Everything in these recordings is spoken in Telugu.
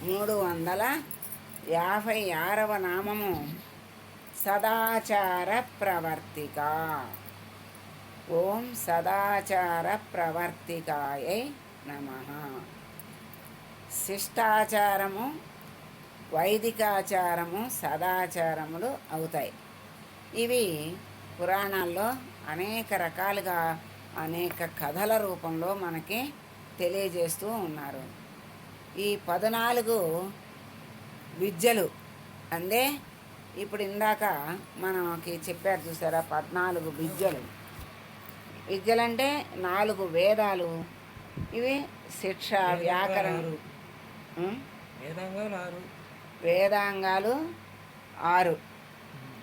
356వ నామము సదాచార ప్రవర్తిక. ఓం సదాచార ప్రవర్తికాయై నమః. శిష్టాచారము, వైదికాచారము, సదాచారములు అవుతాయి. ఇవి పురాణాల్లో అనేక రకాలుగా అనేక కథల రూపంలో మనకి తెలియజేస్తూ ఉన్నారు. ఈ 14 విద్యలు అందే ఇప్పుడు ఇందాక మనకి చెప్పారు చూసారా, 14 విద్యలు. విద్యలంటే 4 వేదాలు, ఇవి శిక్ష, వ్యాకరణం, వేదాంగాలు 6,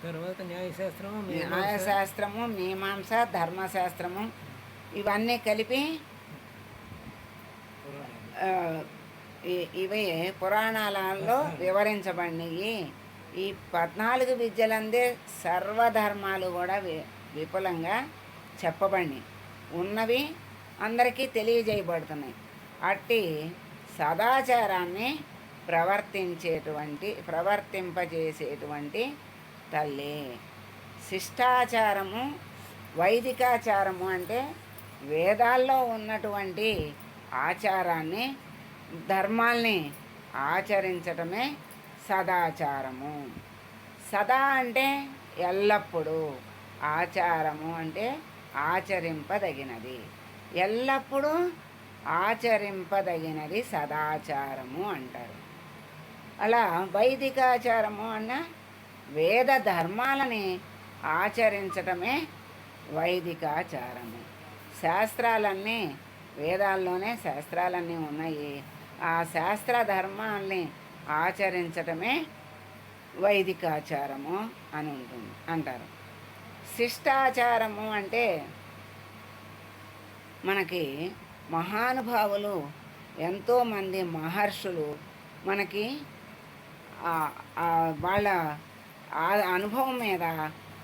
తర్వాత న్యాయశాస్త్రము, మీమాంస, ధర్మశాస్త్రము, ఇవన్నీ కలిపి ఇవి పురాణాలలో వివరించబడినవి. ఈ 14 విద్యలందే సర్వధర్మాలు కూడా విపులంగా చెప్పబడినాయి, ఉన్నవి అందరికీ తెలియజేయబడుతున్నాయి. అట్టి సదాచారాన్ని ప్రవర్తింపజేసేటువంటి తల్లి. శిష్టాచారము, వైదికాచారము అంటే వేదాల్లో ఉన్నటువంటి ఆచారాన్ని, ధర్మాల్ని ఆచరించటమే సదాచారము. సదా అంటే ఎల్లప్పుడూ, ఆచారము అంటే ఆచరింపదగినది, ఎల్లప్పుడూ ఆచరింపదగినది సదాచారము అంటారు. అలా వైదికాచారము అన్న వేద ధర్మాలని ఆచరించటమే వైదికాచారము. శాస్త్రాలన్నీ, వేదాల్లోనే శాస్త్రాలన్నీ ఉన్నాయి, ఆ శాస్త్ర ధర్మాల్ని ఆచరించటమే వైదికాచారము అని అంటారు. శిష్టాచారము అంటే మనకి మహానుభావులు, ఎంతోమంది మహర్షులు మనకి వాళ్ళ అనుభవం మీద,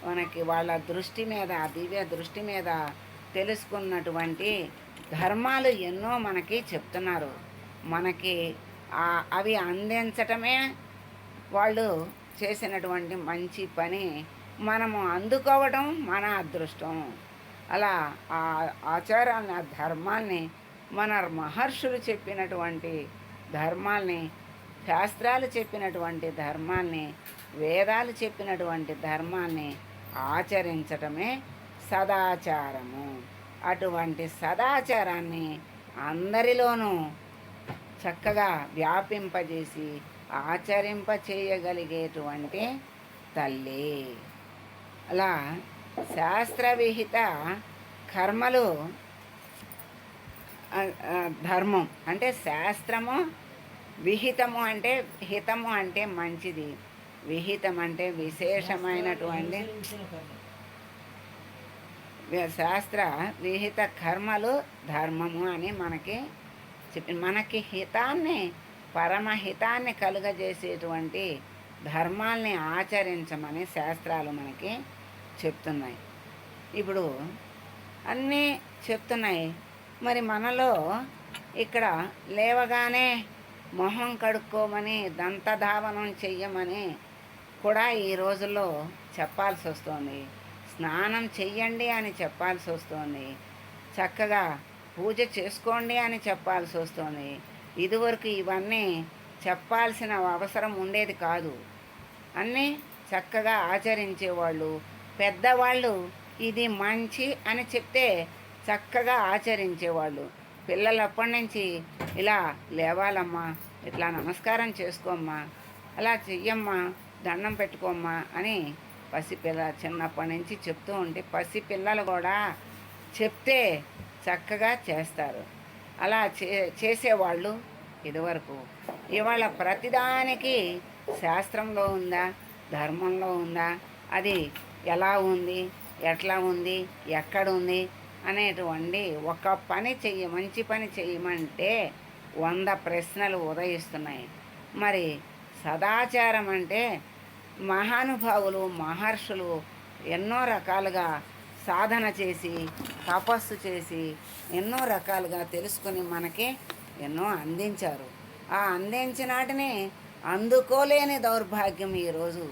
మనకి వాళ్ళ దృష్టి మీద, దివ్య దృష్టి మీద తెలుసుకున్నటువంటి ధర్మాలు ఎన్నో మనకి చెప్తున్నారు. మనకి అవి అందించటమే వాళ్ళు చేసినటువంటి మంచి పని, మనము అందుకోవడం మన అదృష్టం. అలా ఆ ఆచారాన్ని, ఆ ధర్మాల్ని, మన మహర్షులు చెప్పినటువంటి ధర్మాల్ని, శాస్త్రాలు చెప్పినటువంటి ధర్మాల్ని, వేదాలు చెప్పినటువంటి ధర్మాల్ని ఆచరించటమే సదాచారము. అటువంటి సదాచారాన్ని అందరిలోనూ చక్కగా వ్యాపింపజేసి ఆచరింపచేయగలిగేటువంటి తల్లి. అలా శాస్త్రవిహిత కర్మలు, ధర్మం అంటే శాస్త్రము, విహితము అంటే, హితము అంటే మంచిది, విహితం అంటే విశేషమైనటువంటి శాస్త్ర విహిత కర్మలు ధర్మము అని మనకి మనకి హితాన్ని, పరమహితాన్ని కలుగజేసేటువంటి ధర్మాల్ని ఆచరించమని శాస్త్రాలు మనకి చెప్తున్నాయి. ఇప్పుడు అన్నీ చెప్తున్నాయి. మరి మనలో ఇక్కడ లేవగానే మొహం కడుక్కోమని, దంతధావనం చెయ్యమని కూడా ఈ రోజుల్లో చెప్పాల్సి వస్తుంది. స్నానం చెయ్యండి అని చెప్పాల్సి వస్తుంది. చక్కగా పూజ చేసుకోండి అని చెప్పాల్సి వస్తుంది. ఇదివరకు ఇవన్నీ చెప్పాల్సిన అవసరం ఉండేది కాదు. అన్నీ చక్కగా ఆచరించేవాళ్ళు. పెద్దవాళ్ళు ఇది మంచి అని చెప్తే చక్కగా ఆచరించేవాళ్ళు. పిల్లలు అప్పటి నుంచి ఇలా లేవాలమ్మా, ఇట్లా నమస్కారం చేసుకోమ్మా, అలా చెయ్యమ్మా, దండం పెట్టుకోమ్మా అని చిన్నప్పటి నుంచి చెప్తూ ఉంటే పసిపిల్లలు కూడా చెప్తే చక్కగా చేస్తారు. అలా చేసేవాళ్ళు ఇదివరకు. ఇవాళ ప్రతిదానికి శాస్త్రంలో ఉందా, ధర్మంలో ఉందా, అది ఎలా ఉంది, ఎట్లా ఉంది, ఎక్కడుంది అనేటువంటి ఒక పని మంచి పని చెయ్యమంటే 100 ప్రశ్నలు ఉదయిస్తున్నాయి. మరి సదాచారం అంటే మహానుభావులు, మహర్షులు ఎన్నో రకాలుగా సాధన చేసి, తపస్సు చేసి, ఎన్నో రకాలుగా తెలుసుకొని మనకి ఎన్నో అందించారు. ఆ అందించిన వాటిని అందుకోలేని దౌర్భాగ్యం ఈరోజు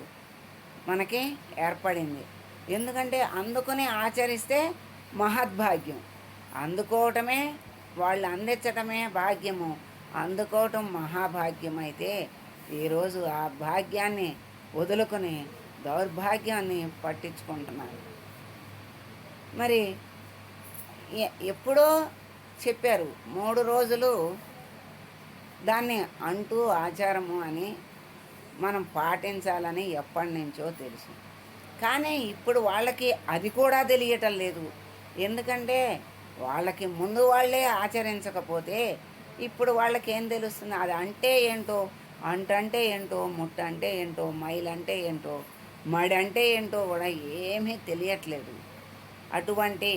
మనకి ఏర్పడింది. ఎందుకంటే అందుకుని ఆచరిస్తే మహద్భాగ్యం. అందుకోవటమే, వాళ్ళు అందించటమే భాగ్యము. అందుకోవటం మహాభాగ్యం అయితే ఈరోజు ఆ భాగ్యాన్ని వదులుకొని దౌర్భాగ్యాన్ని పట్టించుకుంటున్నారు. మరి ఎప్పుడో చెప్పారు 3 రోజులు దాన్ని అంటూ ఆచారము అని మనం పాటించాలని ఎప్పటి నుంచో తెలుసు. కానీ ఇప్పుడు వాళ్ళకి అది కూడా తెలియటం లేదు. ఎందుకంటే వాళ్ళకి ముందు వాళ్ళే ఆచరించకపోతే ఇప్పుడు వాళ్ళకి ఏం తెలుస్తుంది? అది అంటే ఏంటో, అంటంటే ఏంటో, ముట్ట అంటే ఏంటో, మైలంటే ఏంటో, మడి అంటే ఏంటో కూడా ఏమీ తెలియట్లేదు. అటువంటి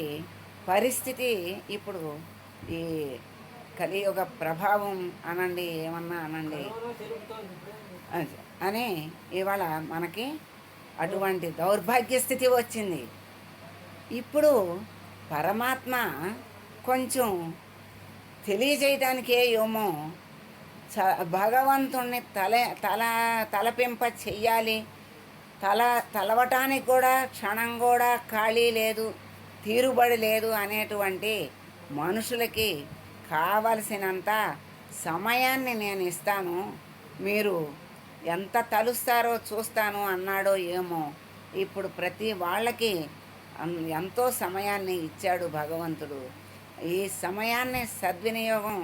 పరిస్థితి ఇప్పుడు ఈ కలియుగ ప్రభావం అనండి, ఏమన్నా అనండి అని ఇవాళ మనకి అటువంటి దౌర్భాగ్య స్థితి వచ్చింది. ఇప్పుడు పరమాత్మ కొంచెం తెలియజేయడానికే ఏమో భగవంతుణ్ణి తలపింప చెయ్యాలి, తలవటానికి కూడా క్షణం కూడా ఖాళీ లేదు, తీరుబడి లేదు అనేటువంటి మనుషులకి కావలసినంత సమయాన్ని నేను ఇస్తాను, మీరు ఎంత తలుస్తారో చూస్తాను అన్నాడో ఏమో. ఇప్పుడు ప్రతి వాళ్ళకి ఎంతో సమయాన్ని ఇచ్చాడు భగవంతుడు. ఈ సమయాన్ని సద్వినియోగం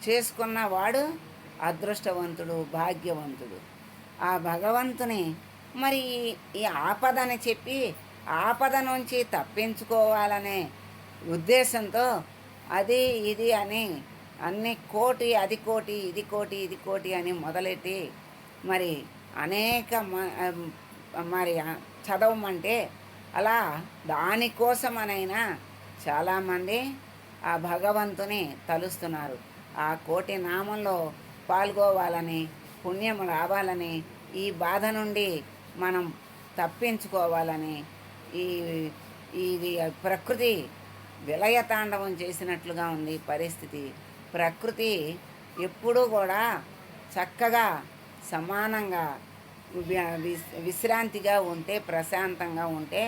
చేసుకున్నవాడు అదృష్టవంతుడు, భాగ్యవంతుడు. ఆ భగవంతుని మరి ఈ ఆపదని చెప్పి ఆపద నుంచి తప్పించుకోవాలనే ఉద్దేశంతో అది ఇది అని అన్ని కోటి, అది కోటి, ఇది కోటి, ఇది కోటి అని మొదలెట్టి మరి అనేక మరి చదవమంటే అలా దానికోసమనైనా చాలామంది ఆ భగవంతుని తలుస్తున్నారు. ఆ కోటి నామంలో పాల్గొవాలని, పుణ్యం రావాలని, ఈ బాధ నుండి మనం తప్పించుకోవాలని, ఈ ఇది ప్రకృతి విలయతాండవం చేసినట్లుగా ఉంది పరిస్థితి. ప్రకృతి ఎప్పుడూ కూడా చక్కగా సమానంగా విశ్రాంతిగా ఉంటే, ప్రశాంతంగా ఉంటే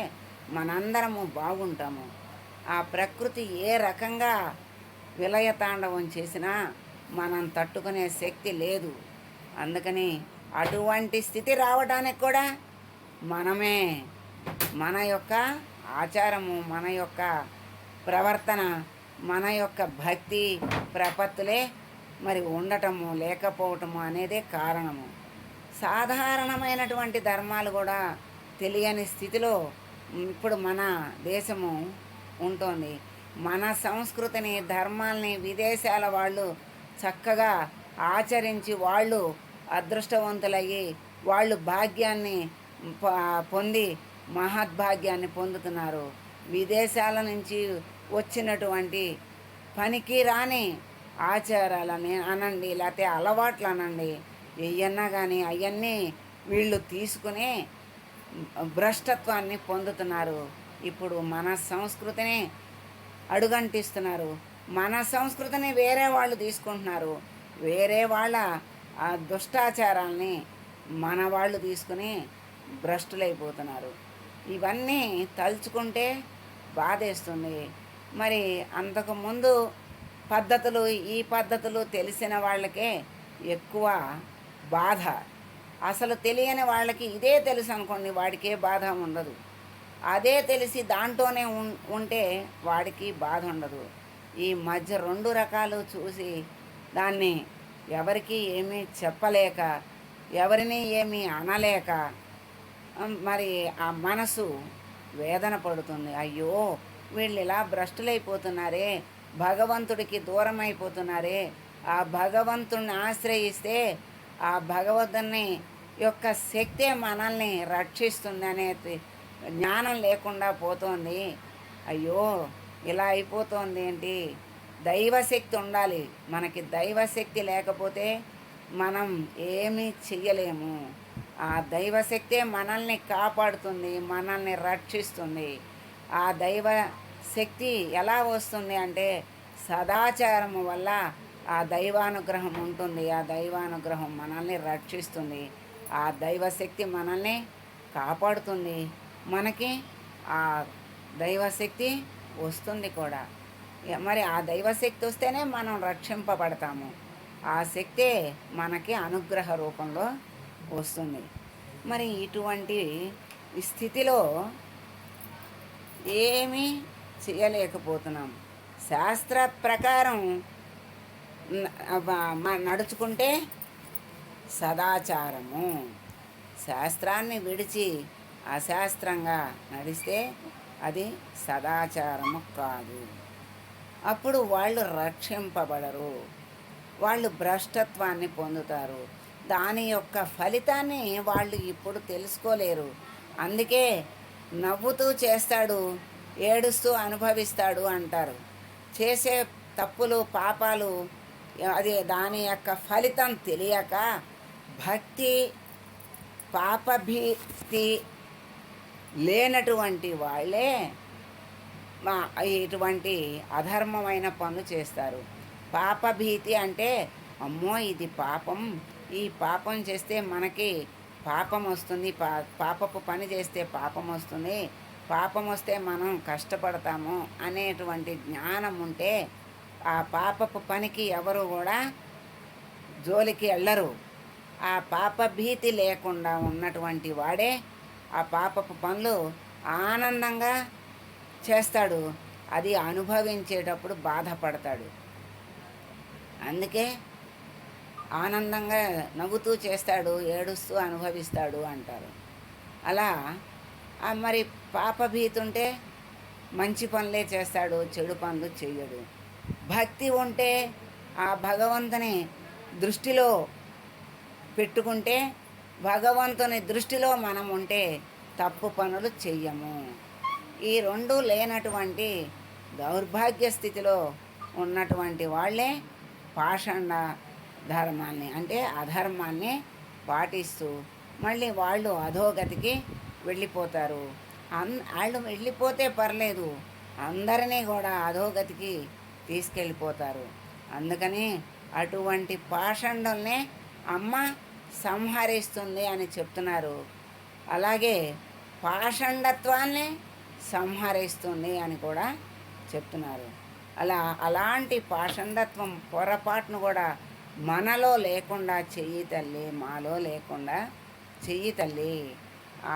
మనందరము బాగుంటాము. ఆ ప్రకృతి ఏ రకంగా విలయతాండవం చేసినా మనం తట్టుకునే శక్తి లేదు. అందుకని అటువంటి స్థితి రావడానికి కూడా మనమే మన యొక్క ఆచారము, మన యొక్క ప్రవర్తన, మన యొక్క భక్తి ప్రపత్తులే మరి ఉండటము లేకపోవటము అనేదే కారణము. సాధారణమైనటువంటి ధర్మాలు కూడా తెలియని స్థితిలో ఇప్పుడు మన దేశము ఉంటుంది. మన సంస్కృతిని, ధర్మాల్ని విదేశాల వాళ్ళు చక్కగా ఆచరించి వాళ్ళు అదృష్టవంతులయ్యి వాళ్ళు భాగ్యాన్ని పొంది మహద్భాగ్యాన్ని పొందుతున్నారు. విదేశాల నుంచి వచ్చినటువంటి పనికి రాని ఆచారాలని అనండి, లేకపోతే అలవాట్లు అనండి, ఏయన్నా కానీ అవన్నీ వీళ్ళు తీసుకుని భ్రష్టత్వాన్ని పొందుతున్నారు. ఇప్పుడు మన సంస్కృతిని అడుగంటిస్తున్నారు. మన సంస్కృతిని వేరే వాళ్ళు తీసుకుంటున్నారు. వేరే వాళ్ళ ఆ దుష్టాచారాల్ని మన వాళ్ళు తీసుకుని భ్రష్టులైపోతున్నారు. ఇవన్నీ తలుచుకుంటే బాధేస్తుంది. మరి అంతకుముందు పద్ధతులు, ఈ పద్ధతులు తెలిసిన వాళ్ళకే ఎక్కువ బాధ. అసలు తెలియని వాళ్ళకి ఇదే తెలుసు అనుకోండి, వాడికే బాధ ఉండదు. అదే తెలిసి దాంట్లోనే ఉంటే వాడికి బాధ ఉండదు. ఈ మధ్య 2 రకాలు చూసి దాన్ని ఎవరికి ఏమీ చెప్పలేక, ఎవరిని ఏమీ అనలేక మరి ఆ మనసు వేదన పడుతుంది. అయ్యో వీళ్ళు ఇలా భ్రష్టులైపోతున్నారే, భగవంతుడికి దూరం అయిపోతున్నారే, ఆ భగవంతుడిని ఆశ్రయిస్తే ఆ భగవంతుని యొక్క శక్తే మనల్ని రక్షిస్తుంది అనే జ్ఞానం లేకుండా పోతోంది. అయ్యో ఇలా అయిపోతుంది ఏంటి? దైవశక్తి ఉండాలి మనకి. దైవశక్తి లేకపోతే మనం ఏమీ చెయ్యలేము. ఆ దైవశక్తే మనల్ని కాపాడుతుంది, మనల్ని రక్షిస్తుంది. ఆ దైవ శక్తి ఎలా వస్తుంది అంటే సదాచారము వల్ల ఆ దైవానుగ్రహం ఉంటుంది. ఆ దైవానుగ్రహం మనల్ని రక్షిస్తుంది. ఆ దైవశక్తి మనల్ని కాపాడుతుంది. మనకి ఆ దైవశక్తి వస్తుంది కూడా. మరి ఆ దైవశక్తి వస్తేనే మనం రక్షింపబడతాము. ఆ శక్తే మనకి అనుగ్రహ రూపంలో వస్తుంది. మరి ఇటువంటి స్థితిలో ఏమీ చేయలేకపోతున్నాం. శాస్త్ర ప్రకారం నడుచుకుంటే సదాచారము. శాస్త్రాన్ని విడిచి అశాస్త్రంగా నడిస్తే అది సదాచారము కాదు. అప్పుడు వాళ్ళు రక్షింపబడరు, వాళ్ళు భ్రష్టత్వాన్ని పొందుతారు. దాని యొక్క ఫలితాన్ని వాళ్ళు ఇప్పుడు తెలుసుకోలేరు. అందుకే నవ్వుతూ చేస్తాడు, ఏడుస్తూ అనుభవిస్తాడు అంటారు. చేసే తప్పులు పాపాలు అది దాని యొక్క ఫలితం తెలియక భక్తి పాపభీతి లేనటువంటి వాళ్ళే ఇటువంటి అధర్మమైన పనులు చేస్తారు. పాపభీతి అంటే అమ్మో ఇది పాపం, ఈ పాపం చేస్తే మనకి పాపం వస్తుంది, పాపపు పని చేస్తే పాపం వస్తుంది, పాపం వస్తే మనం కష్టపడతాము అనేటువంటి జ్ఞానం ఉంటే ఆ పాపపు పనికి ఎవరు కూడా జోలికి వెళ్ళరు. ఆ పాప భీతి లేకుండా ఉన్నటువంటి వాడే ఆ పాపపు పనులు ఆనందంగా చేస్తాడు. అది అనుభవించేటప్పుడు బాధపడతాడు. అందుకే ఆనందంగా నవ్వుతూ చేస్తాడు, ఏడుస్తూ అనుభవిస్తాడు అంటారు. అలా మరి పాపభీతి ఉంటే మంచి పనులే చేస్తాడు, చెడు పనులు చెయ్యడు. భక్తి ఉంటే ఆ భగవంతుని దృష్టిలో పెట్టుకుంటే, భగవంతుని దృష్టిలో మనం ఉంటే తప్పు పనులు చెయ్యము. ఈ రెండు లేనటువంటి దౌర్భాగ్య స్థితిలో ఉన్నటువంటి వాళ్ళే పాషండ ధర్మాన్ని అంటే అధర్మాన్ని పాటిస్తూ మళ్ళీ వాళ్ళు అధోగతికి వెళ్ళిపోతారు. వాళ్ళు వెళ్ళిపోతే పర్లేదు, అందరినీ కూడా అధోగతికి తీసుకెళ్ళిపోతారు. అందుకని అటువంటి పాషండుల్నే అమ్మ సంహరిస్తుంది అని చెప్తున్నారు. అలాగే పాషండత్వాన్ని సంహరిస్తుంది అని కూడా చెప్తున్నారు. అలాంటి పాషండత్వం పొరపాటును కూడా మనలో లేకుండా చెయ్యి తల్లి, మాలో లేకుండా చెయ్యి తల్లి. ఆ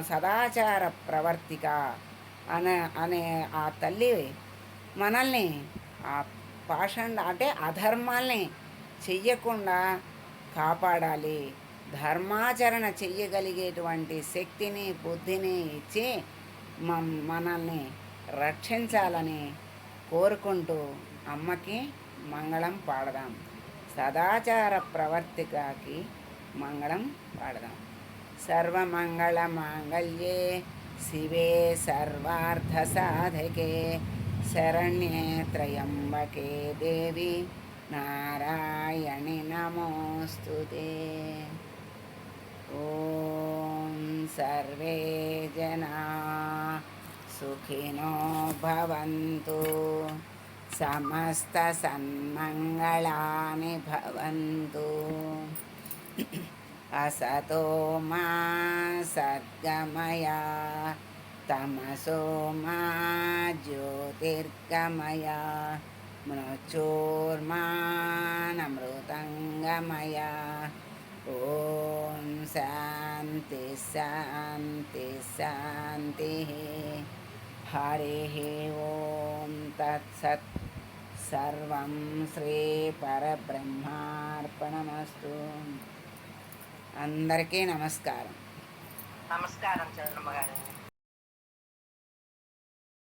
సదాచార ప్రవర్తిక అనే ఆ తల్లి మనల్ని ఆ పాషండ అంటే అధర్మాల్ని చెయ్యకుండా కాపాడాలి. ధర్మాచరణ చెయ్యగలిగేటువంటి శక్తిని బుద్ధిని ఇచ్చి మనల్ని రక్షించాలని కోరుకుంటూ అమ్మకి మంగళం పాడదాం. సదాచార ప్రవర్తికకి మంగళం పాడదాం. సర్వమంగళ మాంగళ్యే శివే సర్వార్థ సాధకే శరణ్యే త్రయంబకే దేవి నారాయణి నమోస్తుతే. ఓం సర్వే జనా సుఖినో భవంతు, సమస్త సన్మంగళాని భవంతు. అసతో మా సద్గమయ, తమసో మా జ్యోతిర్గమయ, మృత్యోర్మానమృతంగమయ. ఓం శాంతి శాంతి శాంతి. హరి ఓం తత్సత్. సర్వం శ్రీ పరబ్రహ్మార్పణమస్తు. అందరికీ నమస్కారం. నమస్కారం చంద్రమ్మ గారు.